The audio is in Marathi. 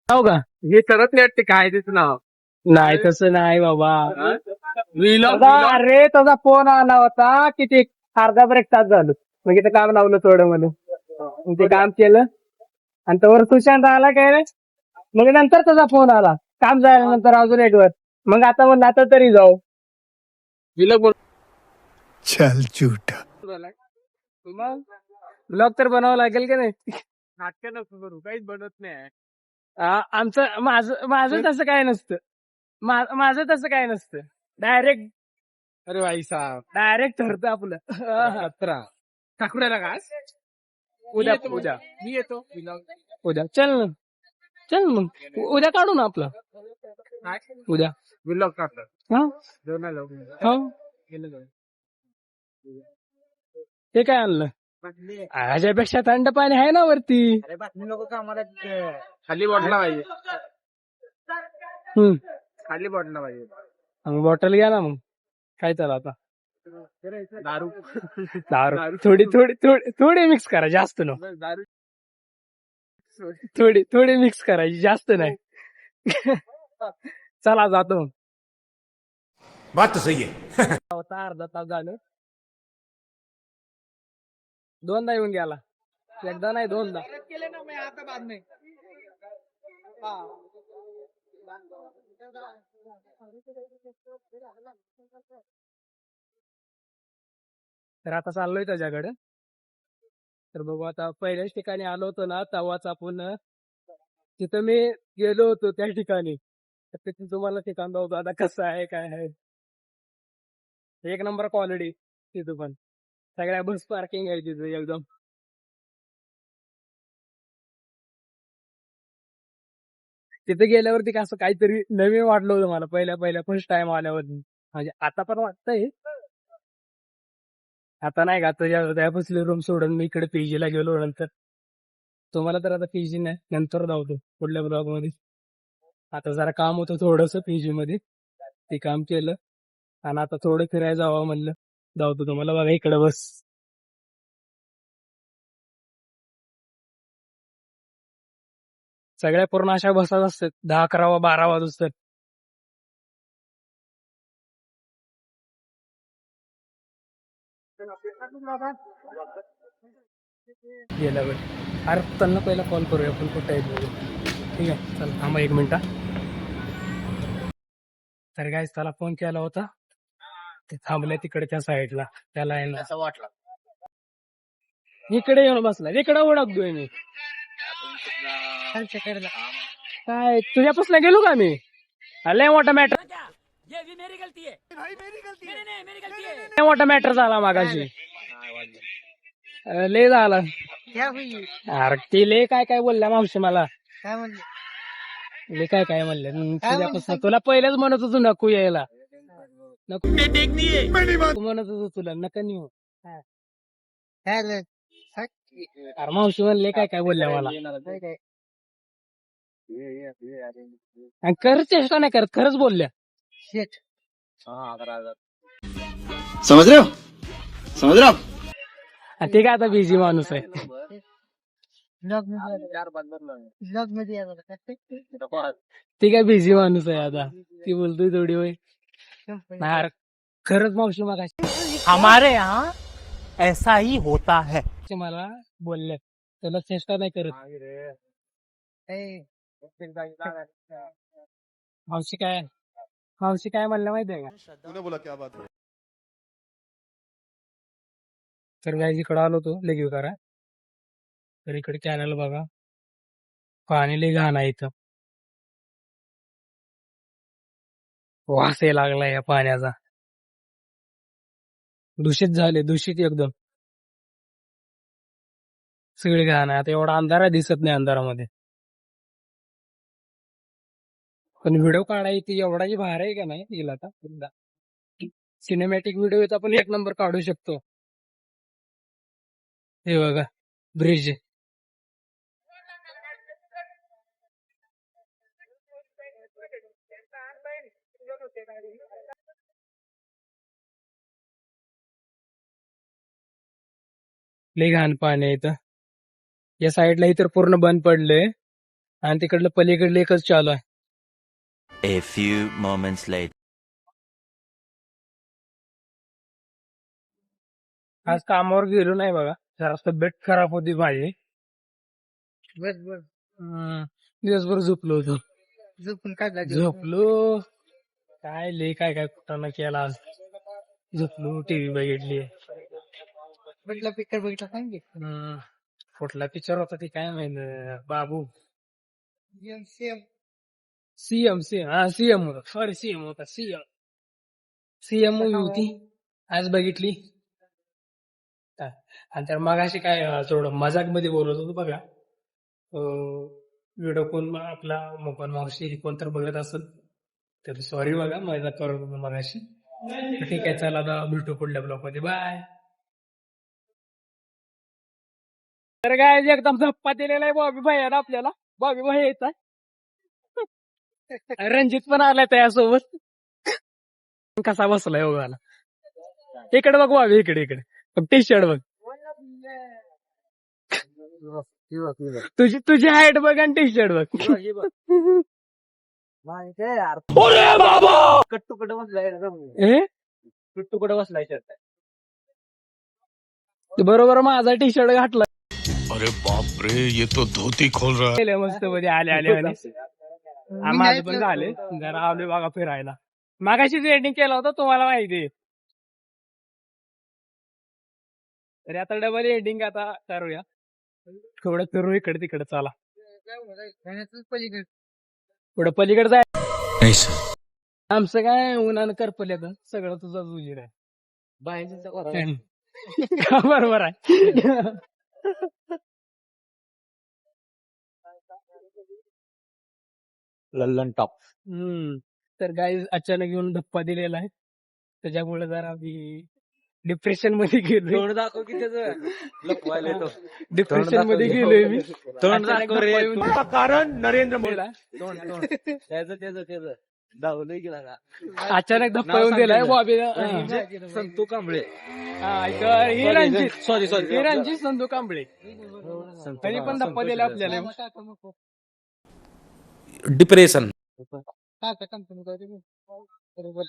हो का? हे करत नाही वाटते काय त्याचं नाव. नाही तसं नाही बाबा. व्हिलॉग अरे तुझा फोन आला होता किती अर्धा ब्रेक तास झालं. मग इथं काम लावलं थोडं म्हणून मग ते काम केलं आणि तोवर सुशांत आला काय रे. मग नंतर तुझा फोन आला काम झाल्यानंतर अजून एक वर. मग आता म्हणलं आता तरी जाऊ. व्हिलॉग चल झूठा. मग ब्लॉग तर बनावं लागेल का नाही. नाटक नको करू काहीच बनत नाही. आमचं माझं तसं काय नसतं. माझं तसं काय नसतं. डायरेक्ट अरे भाई साहेब डायरेक्ट ठरतं आपलं. 17 ठाकूराला का उद्या उद्या मी येतो व्हिलॉग. उद्या चल मग उद्या काढू ना आपलं. उद्या व्हिलॉग टाकतात हा जेवणाला हा गेलं जाऊ. ते काय आणलं. ह्याच्यापेक्षा थंड पाणी आहे ना वरती. अरे बातमी नको का आम्हाला खाली बॉटला पाहिजे. खाली बॉटला पाहिजे. मग बॉटल घ्या ना मग. काय चला आता दारू दारू थोडी थोडी थोडी थोडी मिक्स करा जास्त न. दारू थोडी मिक्स करायची जास्त नाही. चला जातो मग. बात तो सही है. होता अर्धा तास झालं. दोनदा येऊन गेला. एकदा नाही दोनदा. केले ना मी आता बाद नाही. तर आता चाललोय त्याच्याकडे. तर बघू आता पहिल्याच ठिकाणी आलो होतो ना तेव्हाच आपण तिथं मी गेलो होतो त्या ठिकाणी. तर तिथे तुम्हाला ठिकाण दाखवतो आता कसं आहे काय आहे. एक नंबर क्वालिटी तिथं पण. सगळ्या बस पार्किंग आहे तिथं एकदम. तिथे गेल्यावरती कसं काहीतरी नवीन वाटलं होतं मला पहिल्या फर्स्ट टाइम आल्यावरती. म्हणजे आता पण वाटतंय. आता नाही का आता त्यापासून रूम सोडून मी इकडे पीजी ला गेलो नंतर. तुम्हाला तर आता पीजी नाही नंतर धावतो पुढल्या ब्लॉग मध्ये. आता जरा काम होतं थोडस पीजी मध्ये. ते काम केलं आणि आता थोडं फिरायला जावं म्हणलं. धावतो तुम्हाला बघा इकडे बस. सगळ्या पूर्ण अशा बसत असतात 10, 11, 12 वाजता. गेल्यावर अरे त्यांना पहिला कॉल करूया आपण कुठे आहे बघू. ठीक आहे चल थांबा 1 मिनिट. तर काय त्याला फोन केला होता. ते थांबले तिकडच्या साईडला. त्याला आहे ना असं वाटलं इकडे येऊन बसला. इकडे ओळखतोय मी. काय तुझ्यापासून गेलो का मी. लय मोठा मॅटर. लय मोठा मॅटर झाला मागाशी. लय झाला. अरे ते लय काय काय बोलल्या मावशी मला. काय म्हणले लय काय काय म्हणले. तुझ्यापासून तुला पहिलेच म्हणत होतो नको यायला. नको म्हणत होतो तुला नका नेऊ. काय झालं? अरे मावशी म्हणले काय काय बोलल्या मला. आणि कर चेष्टा नाही करत खरंच बोलल्या. शेट समझ रहे हो समझ रहे हो. आणि ते काय आता बिझी माणूस आहे. ब्लॉग मध्ये येणार का? ते काय बिझी माणूस आहे आता. ती बोलतोय थोडी वय. नाही अरे खरंच मावशी मग हमारे यहाँ ऐसा ही होता है. मला बोलल्या त्याला चेष्टा नाही करत. मावशी काय म्हणलं माहितीये का. तूने बोला क्या बात है. तर गाईज इकडं आलो होतो लेगी करा. तर इकडे कॅनल बघा. पाणी लय घाण आहे इथं. वास यायला लागला या पाण्याचा. दूषित झाले दूषित एकदम. सगळी घाण आहे. आता एवढा अंधार आहे दिसत नाही अंधारामध्ये. पण व्हिडिओ काढायची एवढाची भार आहे का नाही येईल आता एकदा. सिनेमॅटिक व्हिडिओ आपण 1 नंबर काढू शकतो. हे बघा ब्रिज. लय घाण पाणी आहे इथं. या साईडला इतर पूर्ण बंद पडलंय. आणि तिकडलं पलीकडलं एकच चालू आहे. A few moments later. आज कामावर गेलो नाही बघा, जरा तब्येत खराब होती माझी. बस बस दिवसभर झोपलो होतो. झोपून काढला झोपलो काय लय काय काय कुठं केला आज. झोपलो, टीव्ही बघितली. बघितला पिक्चर बघितला सांगे कुठला पिक्चर होता ते काय माहित. बाबू सेम सीएम सीएम होता, सॉरी सीएम होता. सीएम मूवी होती आज बघितली. आणि तर मगाशी काय थोडं मजाक मध्ये बोलत होतो बघा. व्हिडिओ कोण आपला मोबाईल मावशी कोण तर बघत असेल तर सॉरी बघा, मजाक करत होतो मगाशी. ठीक आहे, चला आता भेटू पुढल्या ब्लॉग मध्ये. बाय. तर काय एकदम धप्पा दिलेला आहे बॉबी भाई आपल्याला. बॉबी भाई यायचा. रणजित पण आलाय त्यासोबत. कसा बसलाय बघायला. इकडे बघ बॉबी, इकडे टी शर्ट बघ. तुझी हाईट बघ आणि टी शर्ट बघ. कट्टू कुठं बसलाय कट्टू कुठं बसलाय शर्ट बरोबर माझा टी शर्ट घातला. अरे बाप रे, ये तो धोती खोल रहा है. मस्त मध्ये आले माझं पण झाले. जरा आलोय बघा फिरायला. मागाशीच एडिंग केला होता, तुम्हाला माहिती आहे. तरी आता डबल एडिंग आता करूया. थोडं फिरू इकडे तिकडे. चला पलीकडे पुढं पलीकडे जाय. नहीं सर. आमचं काय उन्हानं करपल्यात सगळं तुझा उजीर आहे. बरोबर आहे. Lallan top. तर गाईज अचानक येऊन धप्पा दिलेला आहे, त्याच्यामुळे जरा मी डिप्रेशन मध्ये गेलो. तोंड दाखव की त्याचं लपवायला येतो. डिप्रेशन मध्ये गेलोय मी. तोंड दाखव रे. कारण नरेंद्र मोदी. त्याचं दावलंय गेला का अचानक धप्पा येऊन दिलाय बॉबी. संतू कांबळे ही रणजित सॉरी ही रणजित संधू कांबळे. तरी पण धप्पा दिला आपल्याला. डिप्रेशन. बरोबर